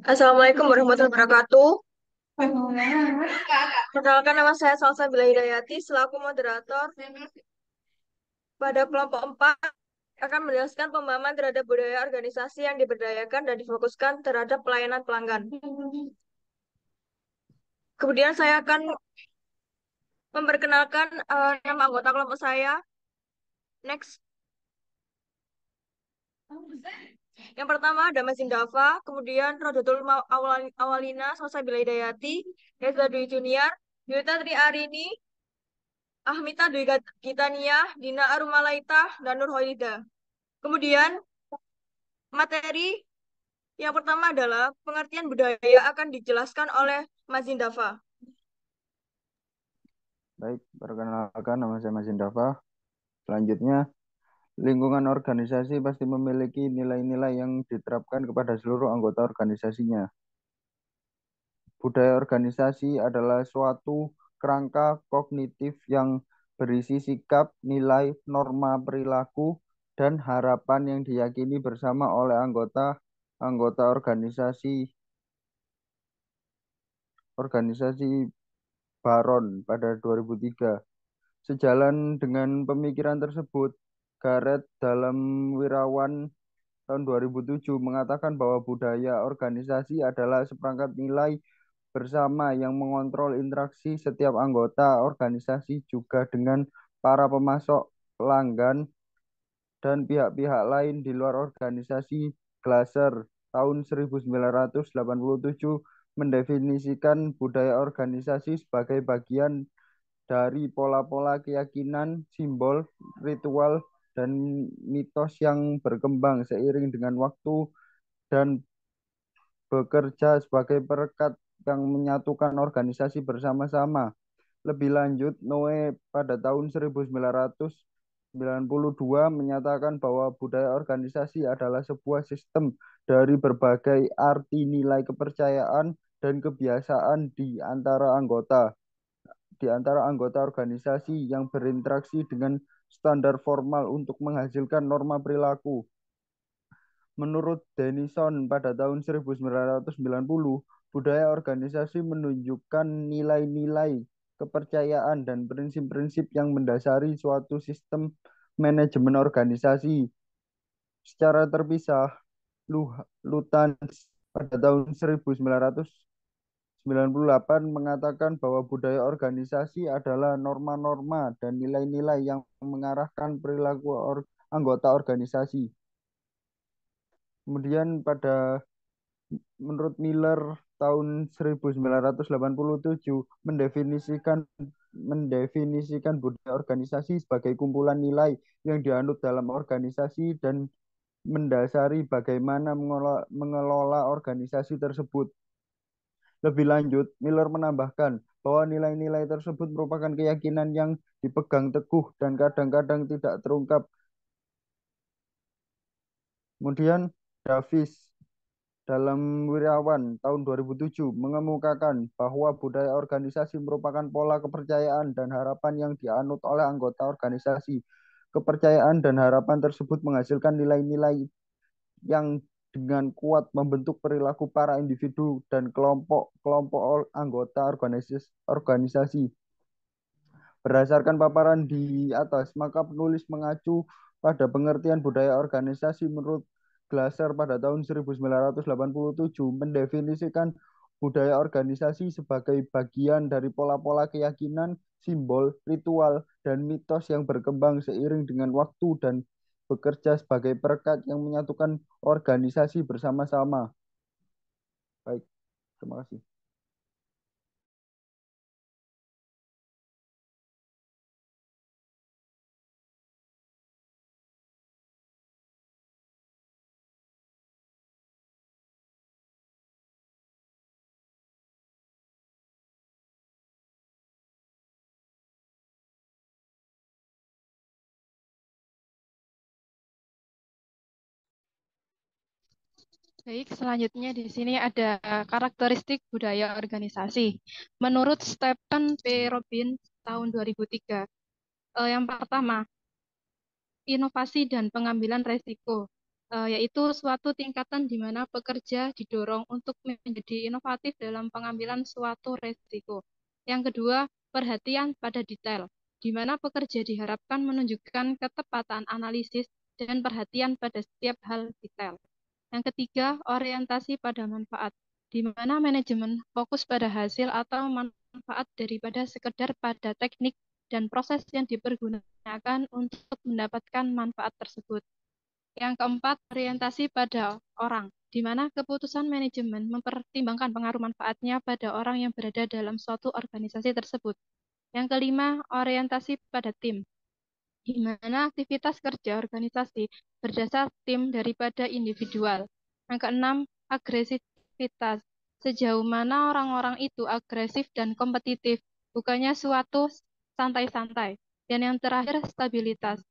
Assalamualaikum warahmatullahi wabarakatuh. Perkenalkan nama saya Salsabila Hidayati selaku moderator pada kelompok 4 akan menjelaskan pemahaman terhadap budaya organisasi yang diberdayakan dan difokuskan terhadap pelayanan pelanggan. Kemudian saya akan memperkenalkan nama anggota kelompok saya. Next. Yang pertama ada Mazin Dava, kemudian Rodotul Awalina, Salsabila Hidayati, Reza Dwi Junior, Yuta Tri Arini, Ahmita Dwi Gitania, Dina Arumalaita, dan Nur Hoida. Kemudian materi yang pertama adalah pengertian budaya akan dijelaskan oleh Mas Zindafa. Baik, perkenalkan nama saya Mas Indafa. Selanjutnya, lingkungan organisasi pasti memiliki nilai-nilai yang diterapkan kepada seluruh anggota organisasinya. Budaya organisasi adalah suatu kerangka kognitif yang berisi sikap, nilai, norma, perilaku, dan harapan yang diyakini bersama oleh anggota organisasi Baron pada 2003. Sejalan dengan pemikiran tersebut, Gareth dalam Wirawan tahun 2007 mengatakan bahwa budaya organisasi adalah seperangkat nilai bersama yang mengontrol interaksi setiap anggota organisasi juga dengan para pemasok, pelanggan, dan pihak-pihak lain di luar organisasi. Glaser tahun 1987 mendefinisikan budaya organisasi sebagai bagian dari pola-pola keyakinan, simbol, ritual, dan mitos yang berkembang seiring dengan waktu dan bekerja sebagai perekat yang menyatukan organisasi bersama-sama. Lebih lanjut, Noe pada tahun 1992 menyatakan bahwa budaya organisasi adalah sebuah sistem dari berbagai arti nilai kepercayaan dan kebiasaan di antara anggota organisasi yang berinteraksi dengan standar formal untuk menghasilkan norma perilaku. Menurut Denison pada tahun 1990, budaya organisasi menunjukkan nilai-nilai kepercayaan dan prinsip-prinsip yang mendasari suatu sistem manajemen organisasi. Secara terpisah, Lutyens pada tahun 1998 mengatakan bahwa budaya organisasi adalah norma-norma dan nilai-nilai yang mengarahkan perilaku anggota organisasi. Kemudian menurut Miller tahun 1987 mendefinisikan budaya organisasi sebagai kumpulan nilai yang dianut dalam organisasi dan mendasari bagaimana mengelola organisasi tersebut. Lebih lanjut, Miller menambahkan bahwa nilai-nilai tersebut merupakan keyakinan yang dipegang teguh dan kadang-kadang tidak terungkap. Kemudian Davis dalam Wirawan tahun 2007 mengemukakan bahwa budaya organisasi merupakan pola kepercayaan dan harapan yang dianut oleh anggota organisasi. Kepercayaan dan harapan tersebut menghasilkan nilai-nilai yang dengan kuat membentuk perilaku para individu dan kelompok-kelompok anggota organisasi. Berdasarkan paparan di atas, maka penulis mengacu pada pengertian budaya organisasi menurut Glaser pada tahun 1987 mendefinisikan budaya organisasi sebagai bagian dari pola-pola keyakinan, simbol, ritual, dan mitos yang berkembang seiring dengan waktu dan bekerja sebagai perekat yang menyatukan organisasi bersama-sama. Baik, terima kasih. Baik, selanjutnya di sini ada karakteristik budaya organisasi. Menurut Stephen P. Robin tahun 2003, yang pertama, inovasi dan pengambilan resiko. yaitu suatu tingkatan di mana pekerja didorong untuk menjadi inovatif dalam pengambilan suatu resiko. Yang kedua, perhatian pada detail, di mana pekerja diharapkan menunjukkan ketepatan analisis dan perhatian pada setiap hal detail. Yang ketiga, orientasi pada manfaat, di mana manajemen fokus pada hasil atau manfaat daripada sekedar pada teknik dan proses yang dipergunakan untuk mendapatkan manfaat tersebut. Yang keempat, orientasi pada orang, di mana keputusan manajemen mempertimbangkan pengaruh manfaatnya pada orang yang berada dalam suatu organisasi tersebut. Yang kelima, orientasi pada tim, di mana aktivitas kerja organisasi berdasar tim daripada individual. Yang keenam, agresivitas, sejauh mana orang-orang itu agresif dan kompetitif, bukannya suatu santai-santai. Dan yang terakhir, stabilitas.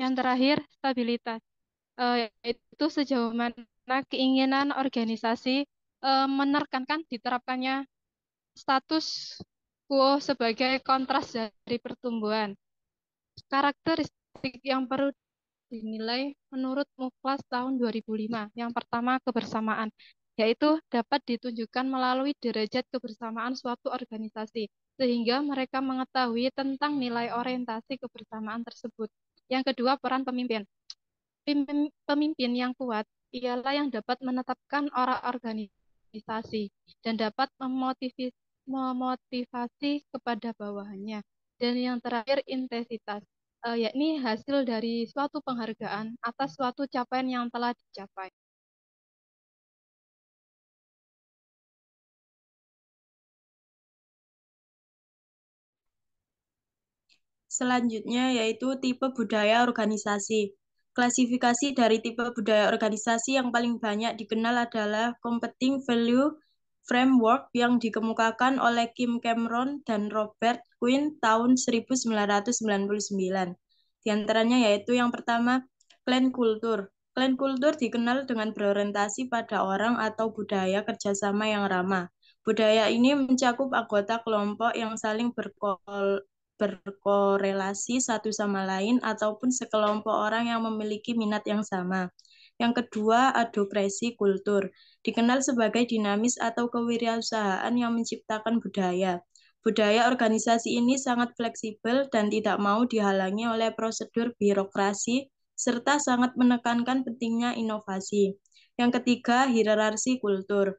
Yang terakhir, stabilitas. Itu sejauh mana keinginan organisasi menekankan diterapkannya status quo sebagai kontras dari pertumbuhan. Karakteristik yang perlu dinilai menurut Muklas tahun 2005. Yang pertama, kebersamaan, yaitu dapat ditunjukkan melalui derajat kebersamaan suatu organisasi, sehingga mereka mengetahui tentang nilai orientasi kebersamaan tersebut. Yang kedua, peran pemimpin. Pemimpin yang kuat ialah yang dapat menetapkan arah organisasi dan dapat memotivasi kepada bawahannya. Dan yang terakhir, intensitas, yakni hasil dari suatu penghargaan atas suatu capaian yang telah dicapai. Selanjutnya yaitu tipe budaya organisasi. Klasifikasi dari tipe budaya organisasi yang paling banyak dikenal adalah Competing Value Framework yang dikemukakan oleh Kim Cameron dan Robert Quinn tahun 1999. Di antaranya yaitu yang pertama, clan culture. Clan culture dikenal dengan berorientasi pada orang atau budaya kerjasama yang ramah. Budaya ini mencakup anggota kelompok yang saling berkorelasi satu sama lain ataupun sekelompok orang yang memiliki minat yang sama. Yang kedua, adokrasi kultur, dikenal sebagai dinamis atau kewirausahaan yang menciptakan budaya. Budaya organisasi ini sangat fleksibel dan tidak mau dihalangi oleh prosedur birokrasi, serta sangat menekankan pentingnya inovasi. Yang ketiga, hierarki kultur,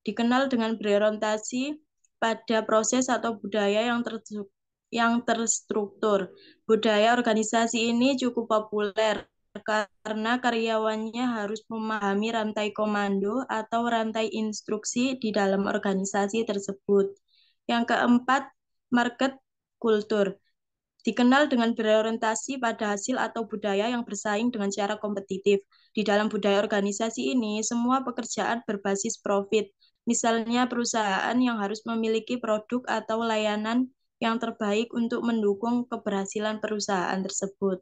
dikenal dengan berorientasi pada proses atau budaya yang terstruktur. Budaya organisasi ini cukup populer karena karyawannya harus memahami rantai komando atau rantai instruksi di dalam organisasi tersebut. Yang keempat, market culture, dikenal dengan berorientasi pada hasil atau budaya yang bersaing dengan cara kompetitif. Di dalam budaya organisasi ini, semua pekerjaan berbasis profit. Misalnya perusahaan yang harus memiliki produk atau layanan yang terbaik untuk mendukung keberhasilan perusahaan tersebut.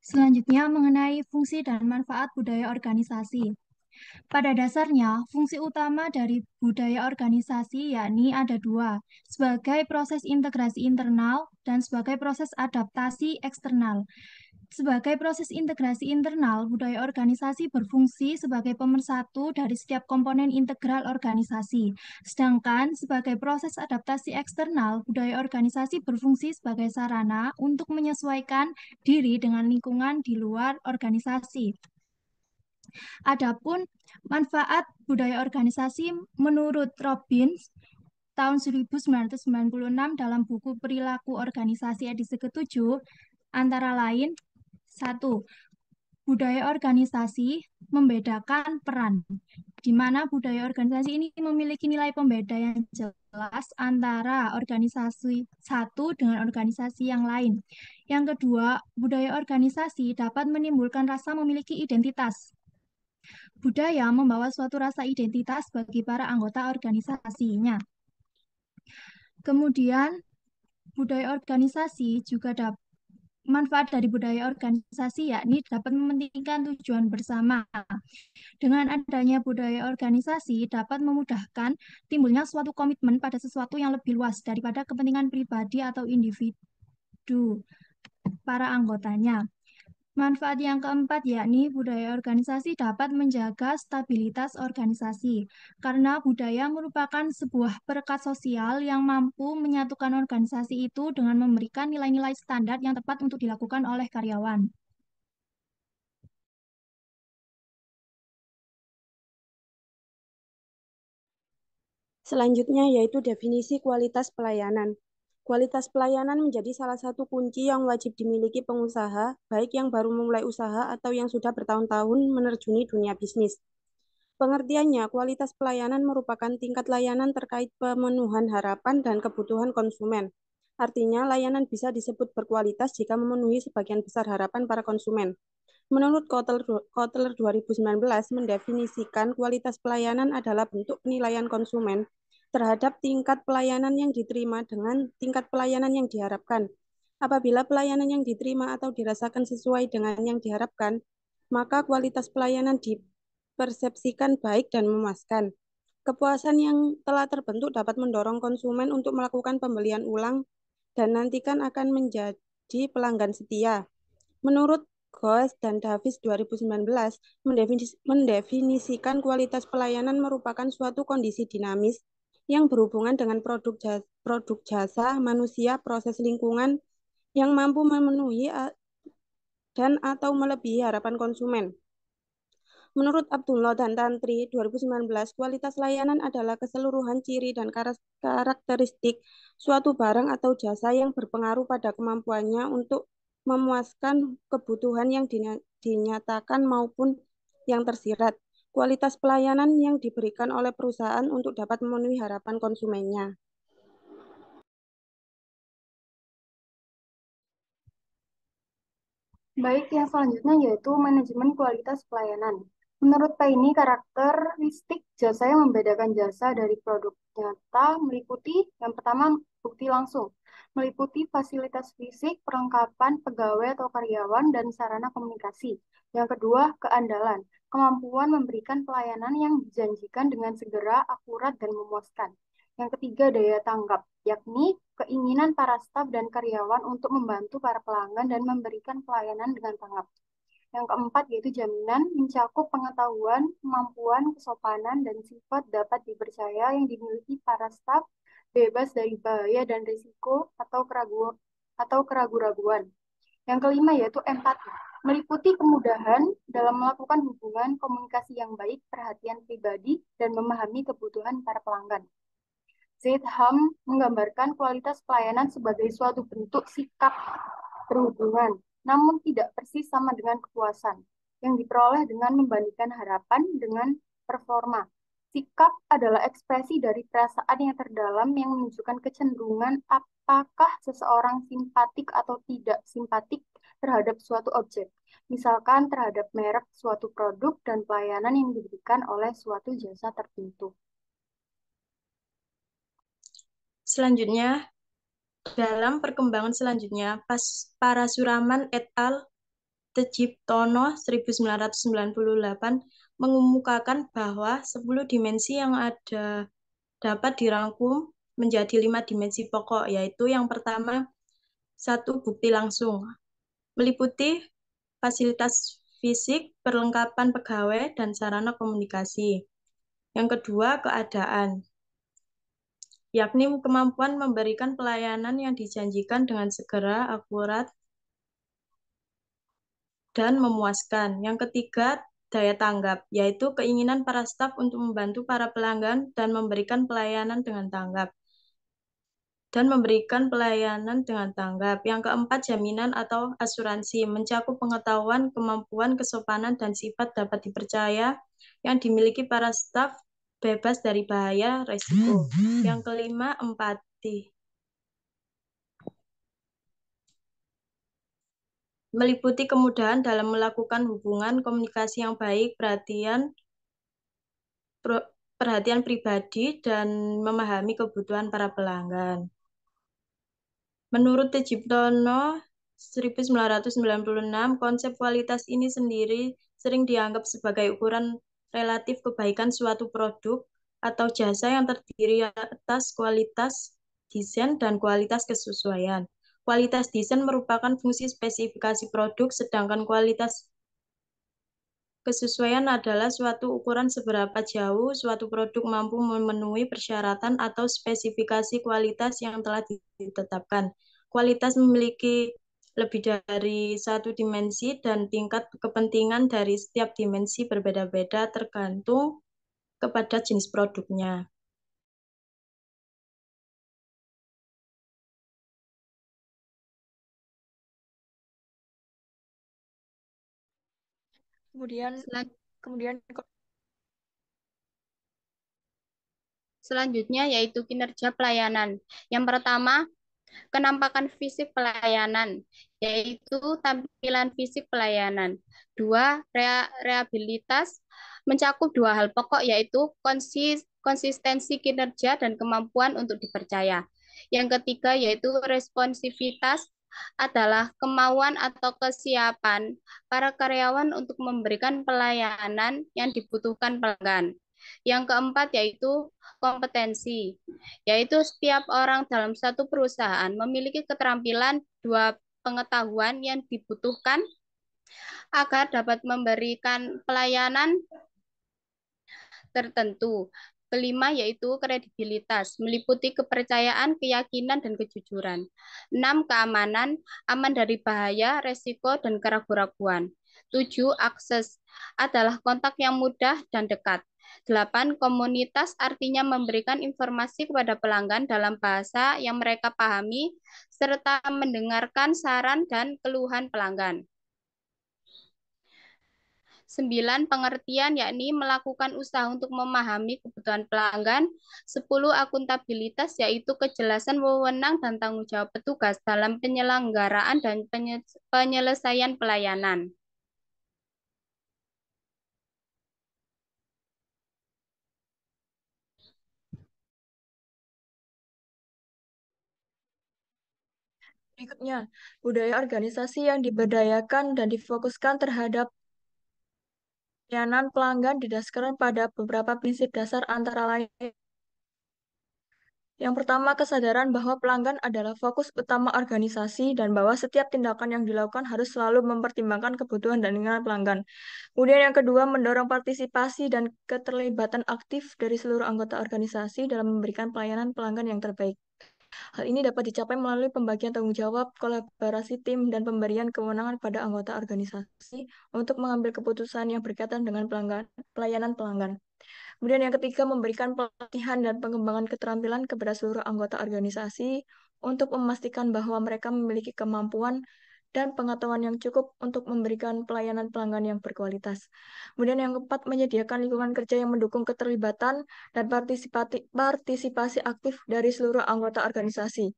Selanjutnya mengenai fungsi dan manfaat budaya organisasi. Pada dasarnya, fungsi utama dari budaya organisasi yakni ada dua, sebagai proses integrasi internal dan sebagai proses adaptasi eksternal. Sebagai proses integrasi internal, budaya organisasi berfungsi sebagai pemersatu dari setiap komponen integral organisasi. Sedangkan sebagai proses adaptasi eksternal, budaya organisasi berfungsi sebagai sarana untuk menyesuaikan diri dengan lingkungan di luar organisasi. Adapun manfaat budaya organisasi menurut Robbins tahun 1996 dalam buku Perilaku Organisasi edisi ke-7 antara lain 1. Budaya organisasi membedakan peran, di mana budaya organisasi ini memiliki nilai pembeda yang jelas antara organisasi satu dengan organisasi yang lain. Yang kedua, budaya organisasi dapat menimbulkan rasa memiliki identitas. Budaya membawa suatu rasa identitas bagi para anggota organisasinya. Kemudian, budaya organisasi juga manfaat dari budaya organisasi yakni dapat mementingkan tujuan bersama. Dengan adanya budaya organisasi dapat memudahkan timbulnya suatu komitmen pada sesuatu yang lebih luas daripada kepentingan pribadi atau individu para anggotanya. Manfaat yang keempat yakni budaya organisasi dapat menjaga stabilitas organisasi karena budaya merupakan sebuah perekat sosial yang mampu menyatukan organisasi itu dengan memberikan nilai-nilai standar yang tepat untuk dilakukan oleh karyawan. Selanjutnya yaitu definisi kualitas pelayanan. Kualitas pelayanan menjadi salah satu kunci yang wajib dimiliki pengusaha, baik yang baru memulai usaha atau yang sudah bertahun-tahun menerjuni dunia bisnis. Pengertiannya, kualitas pelayanan merupakan tingkat layanan terkait pemenuhan harapan dan kebutuhan konsumen. Artinya, layanan bisa disebut berkualitas jika memenuhi sebagian besar harapan para konsumen. Menurut Kotler 2019 mendefinisikan kualitas pelayanan adalah bentuk penilaian konsumen terhadap tingkat pelayanan yang diterima dengan tingkat pelayanan yang diharapkan. Apabila pelayanan yang diterima atau dirasakan sesuai dengan yang diharapkan, maka kualitas pelayanan dipersepsikan baik dan memuaskan. Kepuasan yang telah terbentuk dapat mendorong konsumen untuk melakukan pembelian ulang dan nantikan akan menjadi pelanggan setia. Menurut Goes dan Davis 2019 mendefinisikan kualitas pelayanan merupakan suatu kondisi dinamis yang berhubungan dengan produk jasa, manusia, proses lingkungan yang mampu memenuhi dan atau melebihi harapan konsumen. Menurut Abdullah dan Tantri 2019, kualitas layanan adalah keseluruhan ciri dan karakteristik suatu barang atau jasa yang berpengaruh pada kemampuannya untuk memuaskan kebutuhan yang dinyatakan maupun yang tersirat. Kualitas pelayanan yang diberikan oleh perusahaan untuk dapat memenuhi harapan konsumennya. Baik, yang selanjutnya yaitu manajemen kualitas pelayanan. Menurut Paine, karakteristik jasa yang membedakan jasa dari produk nyata meliputi yang pertama bukti langsung, meliputi fasilitas fisik, perlengkapan pegawai atau karyawan, dan sarana komunikasi. Yang kedua, keandalan, kemampuan memberikan pelayanan yang dijanjikan dengan segera, akurat, dan memuaskan. Yang ketiga, daya tanggap, yakni keinginan para staf dan karyawan untuk membantu para pelanggan dan memberikan pelayanan dengan tanggap. Yang keempat yaitu jaminan, mencakup pengetahuan, kemampuan, kesopanan, dan sifat dapat dipercaya yang dimiliki para staf, bebas dari bahaya dan risiko atau keraguan-raguan. Yang kelima yaitu empati, meliputi kemudahan dalam melakukan hubungan komunikasi yang baik, perhatian pribadi, dan memahami kebutuhan para pelanggan. Zetham menggambarkan kualitas pelayanan sebagai suatu bentuk sikap berhubungan, namun tidak persis sama dengan kepuasan, yang diperoleh dengan membandingkan harapan dengan performa. Sikap adalah ekspresi dari perasaan yang terdalam yang menunjukkan kecenderungan apakah seseorang simpatik atau tidak simpatik terhadap suatu objek, misalkan terhadap merek suatu produk dan pelayanan yang diberikan oleh suatu jasa tertentu. Selanjutnya, dalam perkembangan selanjutnya, Parasuraman et al. Tejiptono 1998 mengemukakan bahwa 10 dimensi yang ada dapat dirangkum menjadi 5 dimensi pokok, yaitu yang pertama, 1. Bukti langsung, meliputi fasilitas fisik, perlengkapan pegawai, dan sarana komunikasi. Yang kedua, keadaan, yakni kemampuan memberikan pelayanan yang dijanjikan dengan segera, akurat, dan memuaskan. Yang ketiga, daya tanggap, yaitu keinginan para staf untuk membantu para pelanggan dan memberikan pelayanan dengan tanggap. Yang keempat, jaminan atau asuransi, mencakup pengetahuan, kemampuan, kesopanan, dan sifat dapat dipercaya yang dimiliki para staf, bebas dari bahaya, resiko. Yang kelima, empati, meliputi kemudahan dalam melakukan hubungan komunikasi yang baik, perhatian pribadi, dan memahami kebutuhan para pelanggan. Menurut Tejiptono 1996, konsep kualitas ini sendiri sering dianggap sebagai ukuran relatif kebaikan suatu produk atau jasa yang terdiri atas kualitas desain dan kualitas kesesuaian. Kualitas desain merupakan fungsi spesifikasi produk, sedangkan kualitas kesesuaian adalah suatu ukuran seberapa jauh suatu produk mampu memenuhi persyaratan atau spesifikasi kualitas yang telah ditetapkan. Kualitas memiliki lebih dari satu dimensi dan tingkat kepentingan dari setiap dimensi berbeda-beda tergantung kepada jenis produknya. Kemudian selanjutnya yaitu kinerja pelayanan. Yang pertama, kenampakan fisik pelayanan, yaitu tampilan fisik pelayanan. Dua, rehabilitas mencakup dua hal pokok, yaitu konsistensi kinerja dan kemampuan untuk dipercaya. Yang ketiga yaitu responsivitas adalah kemauan atau kesiapan para karyawan untuk memberikan pelayanan yang dibutuhkan pelanggan. Yang keempat yaitu kompetensi, yaitu setiap orang dalam satu perusahaan memiliki keterampilan dua pengetahuan yang dibutuhkan agar dapat memberikan pelayanan tertentu. Kelima yaitu kredibilitas, meliputi kepercayaan, keyakinan, dan kejujuran. 6. Keamanan, aman dari bahaya, resiko, dan keraguan-raguan. 7. Akses, adalah kontak yang mudah dan dekat. 8. Komunitas, artinya memberikan informasi kepada pelanggan dalam bahasa yang mereka pahami, serta mendengarkan saran dan keluhan pelanggan. 9. Pengertian, yakni melakukan usaha untuk memahami kebutuhan pelanggan. 10. Akuntabilitas, yaitu kejelasan wewenang dan tanggung jawab petugas dalam penyelenggaraan dan penyelesaian pelayanan. Berikutnya, budaya organisasi yang diberdayakan dan difokuskan terhadap pelayanan pelanggan didasarkan pada beberapa prinsip dasar antara lain. Yang pertama, kesadaran bahwa pelanggan adalah fokus utama organisasi dan bahwa setiap tindakan yang dilakukan harus selalu mempertimbangkan kebutuhan dan keinginan pelanggan. Kemudian yang kedua, mendorong partisipasi dan keterlibatan aktif dari seluruh anggota organisasi dalam memberikan pelayanan pelanggan yang terbaik. Hal ini dapat dicapai melalui pembagian tanggung jawab, kolaborasi tim, dan pemberian kewenangan pada anggota organisasi untuk mengambil keputusan yang berkaitan dengan pelayanan pelanggan. Kemudian yang ketiga, memberikan pelatihan dan pengembangan keterampilan kepada seluruh anggota organisasi untuk memastikan bahwa mereka memiliki kemampuan dan pengetahuan yang cukup untuk memberikan pelayanan pelanggan yang berkualitas. Kemudian yang keempat, menyediakan lingkungan kerja yang mendukung keterlibatan dan partisipasi aktif dari seluruh anggota organisasi.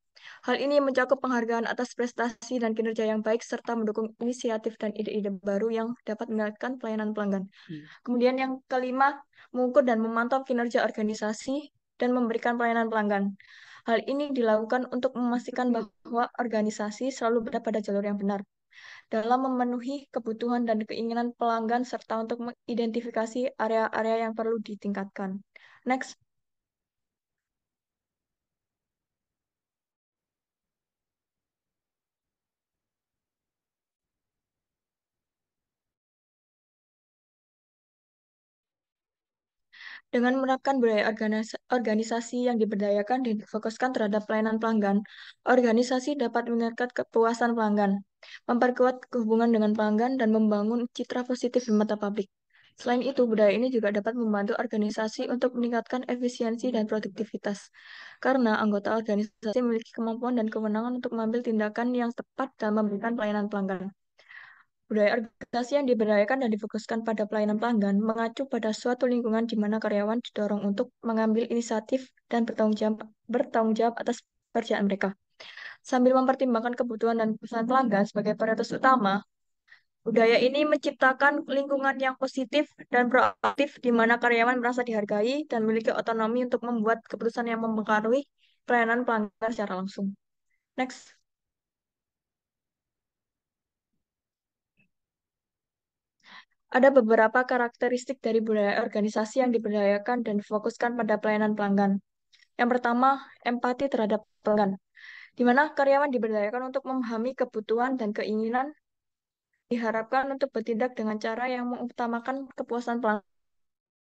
Hal ini mencakup penghargaan atas prestasi dan kinerja yang baik, serta mendukung inisiatif dan ide-ide baru yang dapat meningkatkan pelayanan pelanggan. Kemudian yang kelima, mengukur dan memantau kinerja organisasi dan memberikan pelayanan pelanggan. Hal ini dilakukan untuk memastikan bahwa organisasi selalu berada pada jalur yang benar dalam memenuhi kebutuhan dan keinginan pelanggan serta untuk mengidentifikasi area-area yang perlu ditingkatkan. Next. Dengan menerapkan budaya organisasi yang diberdayakan dan difokuskan terhadap pelayanan pelanggan, organisasi dapat meningkatkan kepuasan pelanggan, memperkuat hubungan dengan pelanggan, dan membangun citra positif di mata publik. Selain itu, budaya ini juga dapat membantu organisasi untuk meningkatkan efisiensi dan produktivitas, karena anggota organisasi memiliki kemampuan dan kewenangan untuk mengambil tindakan yang tepat dalam memberikan pelayanan pelanggan. Budaya organisasi yang diberdayakan dan difokuskan pada pelayanan pelanggan mengacu pada suatu lingkungan di mana karyawan didorong untuk mengambil inisiatif dan bertanggung jawab atas pekerjaan mereka. Sambil mempertimbangkan kebutuhan dan kebutuhan pelanggan sebagai prioritas utama, budaya ini menciptakan lingkungan yang positif dan proaktif di mana karyawan merasa dihargai dan memiliki otonomi untuk membuat keputusan yang mempengaruhi pelayanan pelanggan secara langsung. Next. Ada beberapa karakteristik dari budaya organisasi yang diberdayakan dan difokuskan pada pelayanan pelanggan. Yang pertama, empati terhadap pelanggan, di mana karyawan diberdayakan untuk memahami kebutuhan dan keinginan, diharapkan untuk bertindak dengan cara yang mengutamakan kepuasan pelanggan.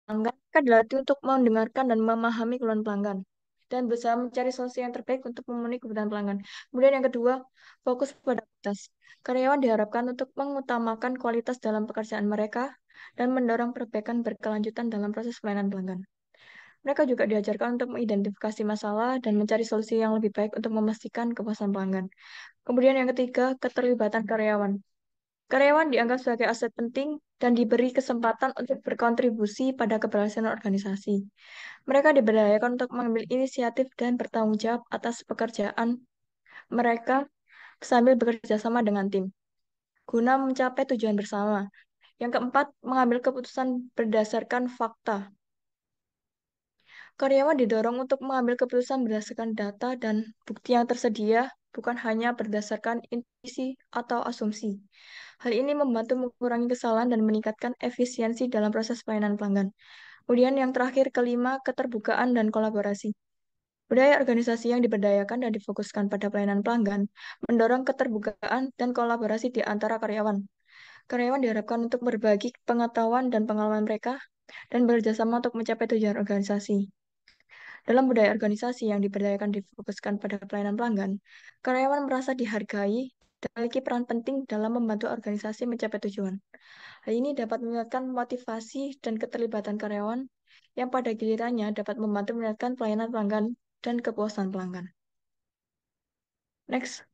Mereka dilatih untuk mendengarkan dan memahami keluhan pelanggan dan berusaha mencari solusi yang terbaik untuk memenuhi kebutuhan pelanggan. Kemudian yang kedua, fokus pada kualitas. Karyawan diharapkan untuk mengutamakan kualitas dalam pekerjaan mereka dan mendorong perbaikan berkelanjutan dalam proses pelayanan pelanggan. Mereka juga diajarkan untuk mengidentifikasi masalah dan mencari solusi yang lebih baik untuk memastikan kepuasan pelanggan. Kemudian yang ketiga, keterlibatan karyawan. Karyawan dianggap sebagai aset penting dan diberi kesempatan untuk berkontribusi pada keberhasilan organisasi. Mereka diberdayakan untuk mengambil inisiatif dan bertanggung jawab atas pekerjaan mereka sambil bekerja sama dengan tim, guna mencapai tujuan bersama. Yang keempat, mengambil keputusan berdasarkan fakta. Karyawan didorong untuk mengambil keputusan berdasarkan data dan bukti yang tersedia, bukan hanya berdasarkan intuisi atau asumsi. Hal ini membantu mengurangi kesalahan dan meningkatkan efisiensi dalam proses pelayanan pelanggan. Kemudian yang terakhir, kelima, keterbukaan dan kolaborasi. Budaya organisasi yang diberdayakan dan difokuskan pada pelayanan pelanggan mendorong keterbukaan dan kolaborasi di antara karyawan. Karyawan diharapkan untuk berbagi pengetahuan dan pengalaman mereka dan bekerjasama untuk mencapai tujuan organisasi. Dalam budaya organisasi yang diberdayakan difokuskan pada pelayanan pelanggan, karyawan merasa dihargai dan memiliki peran penting dalam membantu organisasi mencapai tujuan. Hal ini dapat meningkatkan motivasi dan keterlibatan karyawan yang pada gilirannya dapat membantu meningkatkan pelayanan pelanggan dan kepuasan pelanggan. Next.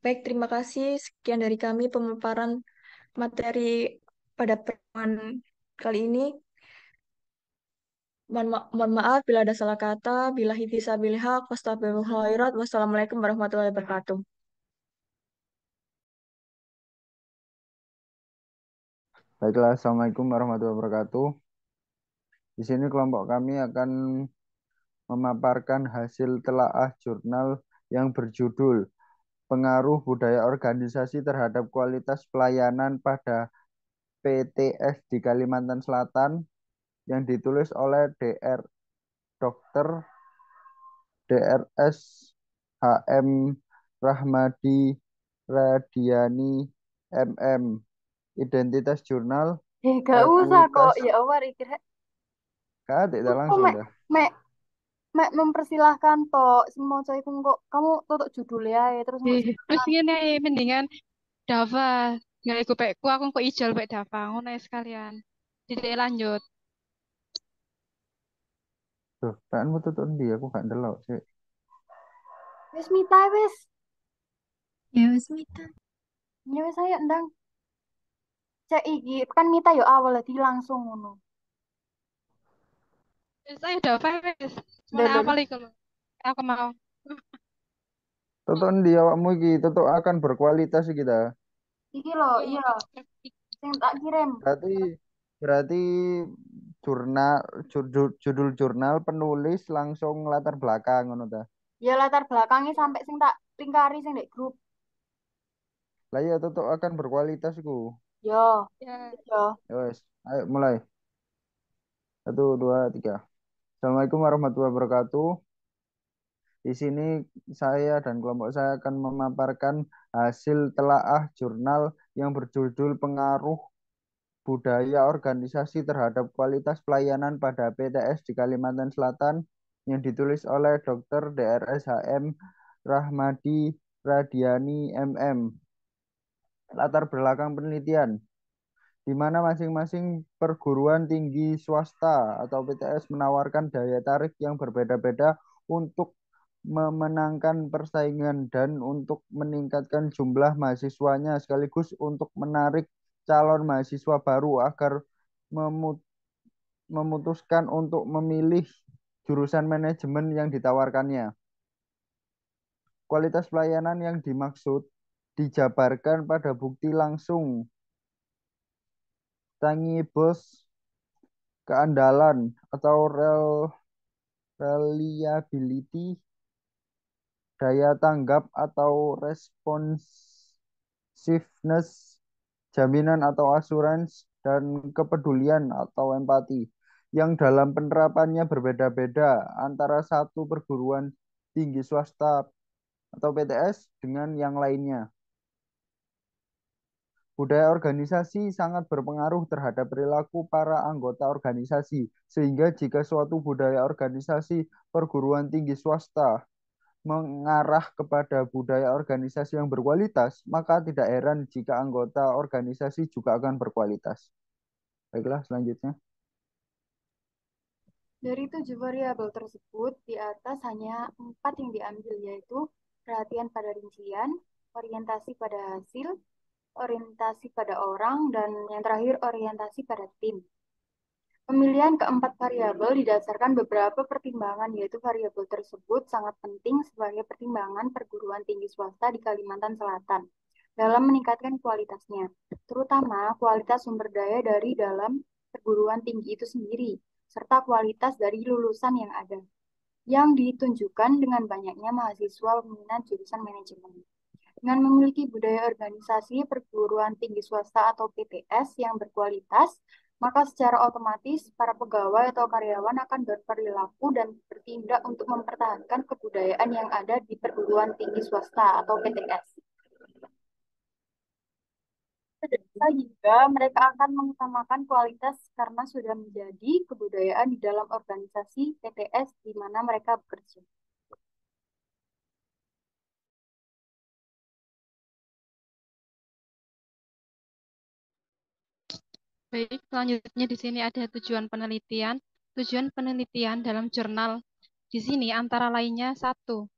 Baik, terima kasih. Sekian dari kami pemaparan materi pada pertemuan kali ini. Mohon maaf bila ada salah kata. Billahi fisabilillah, wastagfirullahaladzim. Wassalamualaikum warahmatullahi wabarakatuh. Baiklah, Assalamualaikum warahmatullahi wabarakatuh. Di sini kelompok kami akan memaparkan hasil telaah jurnal yang berjudul Pengaruh Budaya Organisasi Terhadap Kualitas Pelayanan pada PTS di Kalimantan Selatan yang ditulis oleh Dr. DRS HM Rahmadi Radiani MM. Identitas jurnal, Gak usah kok. ekuitas, Ya Allah, kira tidak kok langsung mek dah. mek mek mempersilahkan toh sing maca iku kok kamu tutup judulnya ya terus mbok Terus silakan. ini mendingan Dava nggak ikut pekku aku kok ijol pek Dava ngono ya sekalian. Jadi lanjut. Tuh, kan mau tutup di aku gak ndelok sih. Wis Mita wis. Ya wis Mita. Ya wis ayo ndang. Cek iki kan Mita yo awal di langsung ngono. Saya Dava wes. Mulai Lho, apal iku lho. Aku mau. Tutup di awakmu iki, tutup akan berkualitas iki kita. iki lho, Yo, iya sing tak kirim. Berarti berarti jurnal judul jurnal penulis langsung latar belakang ngono ta. Ya latar belakangnya sampai sing tak lingkari sing di grup. Lah ya tutup akan berkualitas iku. Yo, Ya. yo. Ya wes, ayo mulai. 1, 2, 3. Assalamualaikum warahmatullahi wabarakatuh. Di sini saya dan kelompok saya akan memaparkan hasil telaah jurnal yang berjudul Pengaruh Budaya Organisasi Terhadap Kualitas Pelayanan pada PTS di Kalimantan Selatan yang ditulis oleh Dr. DRS HM Rahmadi Radiani MM. Latar belakang penelitian, di mana masing-masing perguruan tinggi swasta atau PTS menawarkan daya tarik yang berbeda-beda untuk memenangkan persaingan dan untuk meningkatkan jumlah mahasiswanya sekaligus untuk menarik calon mahasiswa baru agar memutuskan untuk memilih jurusan manajemen yang ditawarkannya. Kualitas pelayanan yang dimaksud dijabarkan pada bukti langsung, tangibles, keandalan atau reliability daya tanggap atau responsiveness, jaminan atau assurance, dan kepedulian atau empati, yang dalam penerapannya berbeda-beda antara satu perguruan tinggi swasta atau PTS dengan yang lainnya. Budaya organisasi sangat berpengaruh terhadap perilaku para anggota organisasi, sehingga jika suatu budaya organisasi perguruan tinggi swasta mengarah kepada budaya organisasi yang berkualitas, maka tidak heran jika anggota organisasi juga akan berkualitas. Baiklah, selanjutnya. Dari 7 variabel tersebut, di atas hanya 4 yang diambil, yaitu perhatian pada rincian, orientasi pada hasil, orientasi pada orang, dan yang terakhir orientasi pada tim. Pemilihan keempat variabel didasarkan beberapa pertimbangan, yaitu variabel tersebut sangat penting sebagai pertimbangan perguruan tinggi swasta di Kalimantan Selatan dalam meningkatkan kualitasnya, terutama kualitas sumber daya dari dalam perguruan tinggi itu sendiri, serta kualitas dari lulusan yang ada, yang ditunjukkan dengan banyaknya mahasiswa peminat jurusan manajemen. Dengan memiliki budaya organisasi perguruan tinggi swasta atau PTS yang berkualitas, maka secara otomatis para pegawai atau karyawan akan berperilaku dan bertindak untuk mempertahankan kebudayaan yang ada di perguruan tinggi swasta atau PTS. Juga mereka akan mengutamakan kualitas karena sudah menjadi kebudayaan di dalam organisasi PTS di mana mereka bekerja. Baik, selanjutnya di sini ada tujuan penelitian. Tujuan penelitian dalam jurnal di sini antara lainnya 1.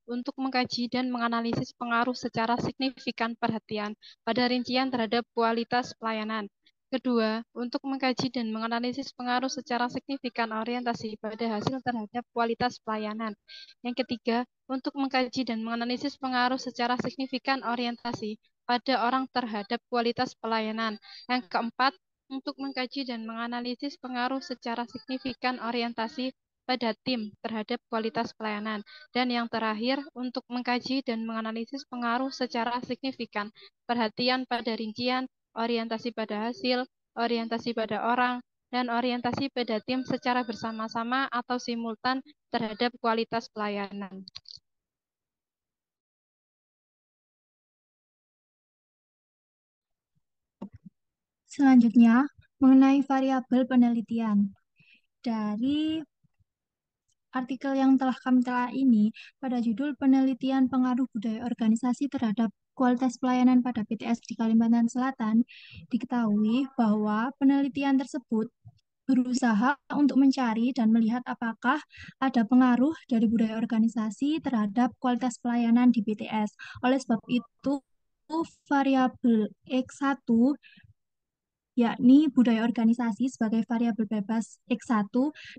Untuk mengkaji dan menganalisis pengaruh secara signifikan perhatian pada rincian terhadap kualitas pelayanan. Kedua, untuk mengkaji dan menganalisis pengaruh secara signifikan orientasi pada hasil terhadap kualitas pelayanan. Yang ketiga, untuk mengkaji dan menganalisis pengaruh secara signifikan orientasi pada orang terhadap kualitas pelayanan. Yang keempat, untuk mengkaji dan menganalisis pengaruh secara signifikan orientasi pada tim terhadap kualitas pelayanan. Dan yang terakhir, untuk mengkaji dan menganalisis pengaruh secara signifikan perhatian pada rincian, orientasi pada hasil, orientasi pada orang, dan orientasi pada tim secara bersama-sama atau simultan terhadap kualitas pelayanan. Selanjutnya, mengenai variabel penelitian. Dari artikel yang telah kami telah ini, pada judul penelitian pengaruh budaya organisasi terhadap kualitas pelayanan pada PTS di Kalimantan Selatan, diketahui bahwa penelitian tersebut berusaha untuk mencari dan melihat apakah ada pengaruh dari budaya organisasi terhadap kualitas pelayanan di PTS. Oleh sebab itu, variabel X1 yakni budaya organisasi sebagai variabel bebas X1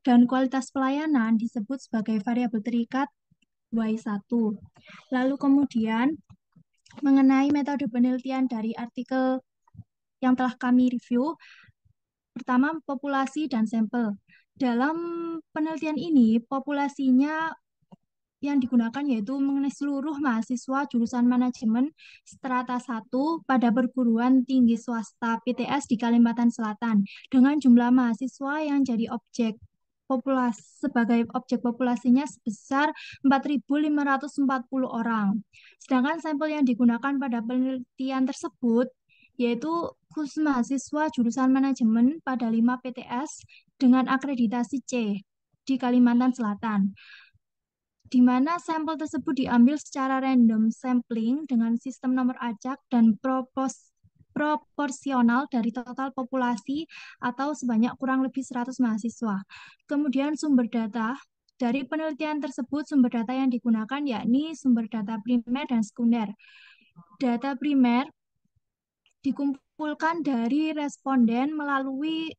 dan kualitas pelayanan disebut sebagai variabel terikat Y1. Lalu kemudian mengenai metode penelitian dari artikel yang telah kami review, pertama populasi dan sampel. Dalam penelitian ini, populasinya yang digunakan yaitu mengenai seluruh mahasiswa jurusan manajemen strata 1 pada perguruan tinggi swasta PTS di Kalimantan Selatan dengan jumlah mahasiswa yang jadi objek populasi sebagai objek populasinya sebesar 4.540 orang. Sedangkan sampel yang digunakan pada penelitian tersebut yaitu khusus mahasiswa jurusan manajemen pada 5 PTS dengan akreditasi C di Kalimantan Selatan, di mana sampel tersebut diambil secara random sampling dengan sistem nomor acak dan proporsional dari total populasi atau sebanyak kurang lebih 100 mahasiswa. Kemudian sumber data dari penelitian tersebut, sumber data yang digunakan yakni sumber data primer dan sekunder. Data primer dikumpulkan dari responden melalui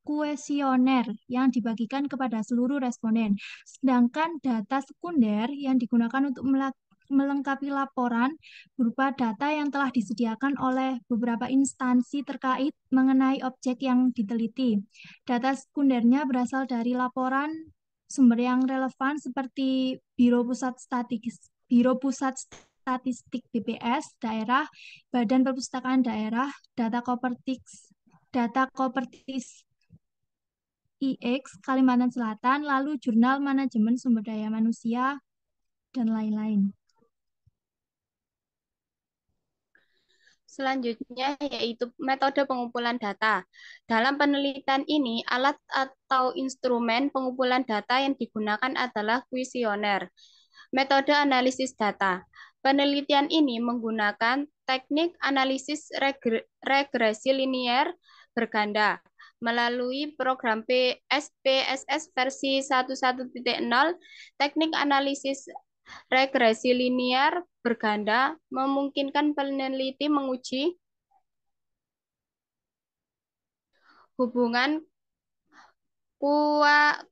kuesioner yang dibagikan kepada seluruh responden. Sedangkan data sekunder yang digunakan untuk melengkapi laporan berupa data yang telah disediakan oleh beberapa instansi terkait mengenai objek yang diteliti. Data sekundernya berasal dari laporan sumber yang relevan seperti Biro Pusat Statistik BPS daerah, Badan Perpustakaan Daerah, Data Kopertis IX Kalimantan Selatan, lalu Jurnal Manajemen Sumber Daya Manusia, dan lain-lain. Selanjutnya yaitu metode pengumpulan data. Dalam penelitian ini, alat atau instrumen pengumpulan data yang digunakan adalah kuesioner. Metode analisis data. Penelitian ini menggunakan teknik analisis regresi linier berganda melalui program SPSS versi 1.1.0. Teknik analisis regresi linier berganda memungkinkan peneliti menguji hubungan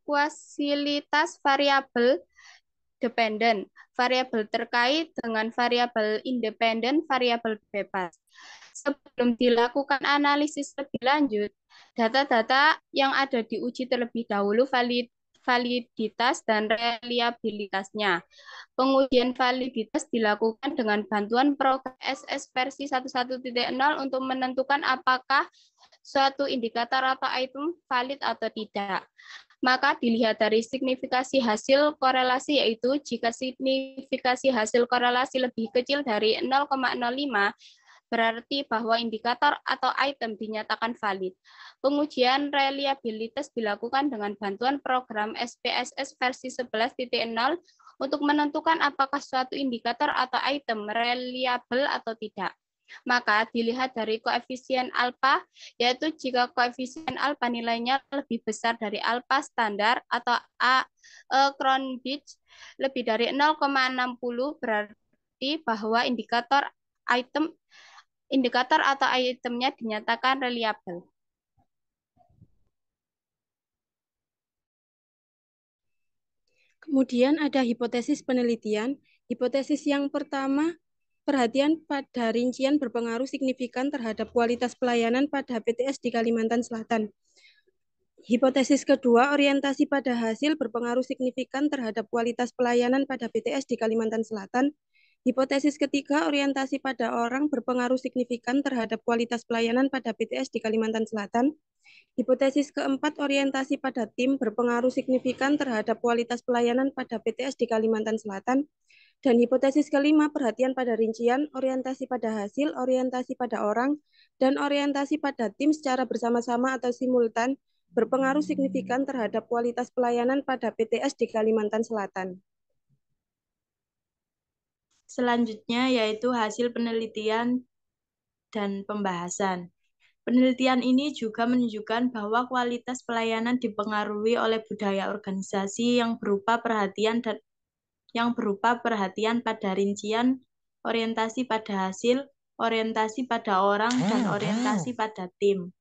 kuasilitas variabel dependen, variabel terkait dengan variabel independen, variabel bebas. Sebelum dilakukan analisis lebih lanjut, data-data yang ada diuji terlebih dahulu validitas dan reliabilitasnya. Pengujian validitas dilakukan dengan bantuan program SS versi 1.1.0 untuk menentukan apakah suatu indikator atau item valid atau tidak. Maka dilihat dari signifikasi hasil korelasi, yaitu jika signifikasi hasil korelasi lebih kecil dari 0,05, berarti bahwa indikator atau item dinyatakan valid. Pengujian reliabilitas dilakukan dengan bantuan program SPSS versi 11.0 untuk menentukan apakah suatu indikator atau item reliable atau tidak. Maka dilihat dari koefisien alfa, yaitu jika koefisien alfa nilainya lebih besar dari alfa standar atau Cronbridge lebih dari 0,60, berarti bahwa indikator atau itemnya dinyatakan reliable. Kemudian ada hipotesis penelitian. Hipotesis yang pertama, perhatian pada rincian berpengaruh signifikan terhadap kualitas pelayanan pada PTS di Kalimantan Selatan. Hipotesis kedua, orientasi pada hasil berpengaruh signifikan terhadap kualitas pelayanan pada PTS di Kalimantan Selatan. Hipotesis ketiga, orientasi pada orang berpengaruh signifikan terhadap kualitas pelayanan pada PTS di Kalimantan Selatan. Hipotesis keempat, orientasi pada tim berpengaruh signifikan terhadap kualitas pelayanan pada PTS di Kalimantan Selatan. Dan hipotesis kelima, perhatian pada rincian, orientasi pada hasil, orientasi pada orang, dan orientasi pada tim secara bersama-sama atau simultan berpengaruh signifikan terhadap kualitas pelayanan pada PTS di Kalimantan Selatan. Selanjutnya yaitu hasil penelitian dan pembahasan. Penelitian ini juga menunjukkan bahwa kualitas pelayanan dipengaruhi oleh budaya organisasi yang berupa perhatian pada rincian, orientasi pada hasil, orientasi pada orang, dan orientasi pada tim.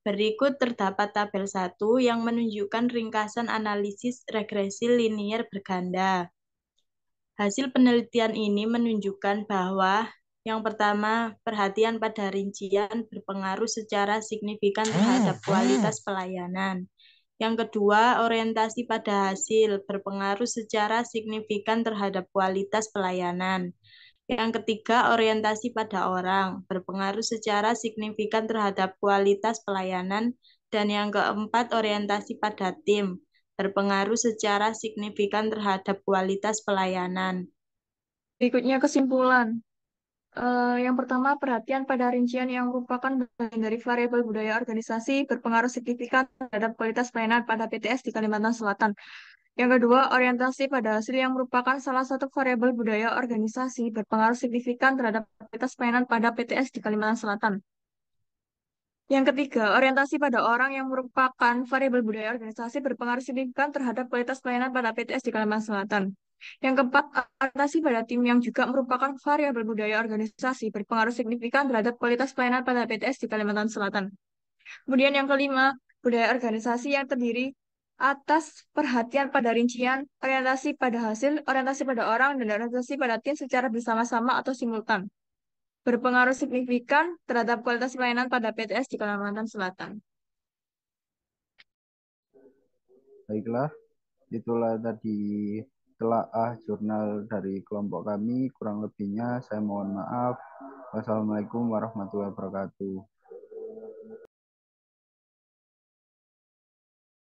Berikut terdapat tabel 1 yang menunjukkan ringkasan analisis regresi linier berganda. Hasil penelitian ini menunjukkan bahwa yang pertama, perhatian pada rincian berpengaruh secara signifikan terhadap kualitas pelayanan. Yang kedua, orientasi pada hasil berpengaruh secara signifikan terhadap kualitas pelayanan. Yang ketiga, orientasi pada orang berpengaruh secara signifikan terhadap kualitas pelayanan. Dan yang keempat, orientasi pada tim berpengaruh secara signifikan terhadap kualitas pelayanan. Berikutnya kesimpulan. Yang pertama, perhatian pada rincian yang merupakan bagian dari variabel budaya organisasi berpengaruh signifikan terhadap kualitas pelayanan pada PTS di Kalimantan Selatan. Yang kedua, orientasi pada hasil yang merupakan salah satu variabel budaya organisasi berpengaruh signifikan terhadap kualitas pelayanan pada PTS di Kalimantan Selatan. Yang ketiga, orientasi pada orang yang merupakan variabel budaya organisasi berpengaruh signifikan terhadap kualitas pelayanan pada PTS di Kalimantan Selatan. Yang keempat, orientasi pada tim yang juga merupakan variabel budaya organisasi berpengaruh signifikan terhadap kualitas pelayanan pada PTS di Kalimantan Selatan. Kemudian yang kelima, budaya organisasi yang terdiri atas perhatian pada rincian, orientasi pada hasil, orientasi pada orang, dan orientasi pada tim secara bersama-sama atau simultan berpengaruh signifikan terhadap kualitas pelayanan pada PTS di Kalimantan Selatan. Baiklah, Itulah tadi telaah jurnal dari kelompok kami. Kurang lebihnya saya mohon maaf. Wassalamualaikum warahmatullahi wabarakatuh.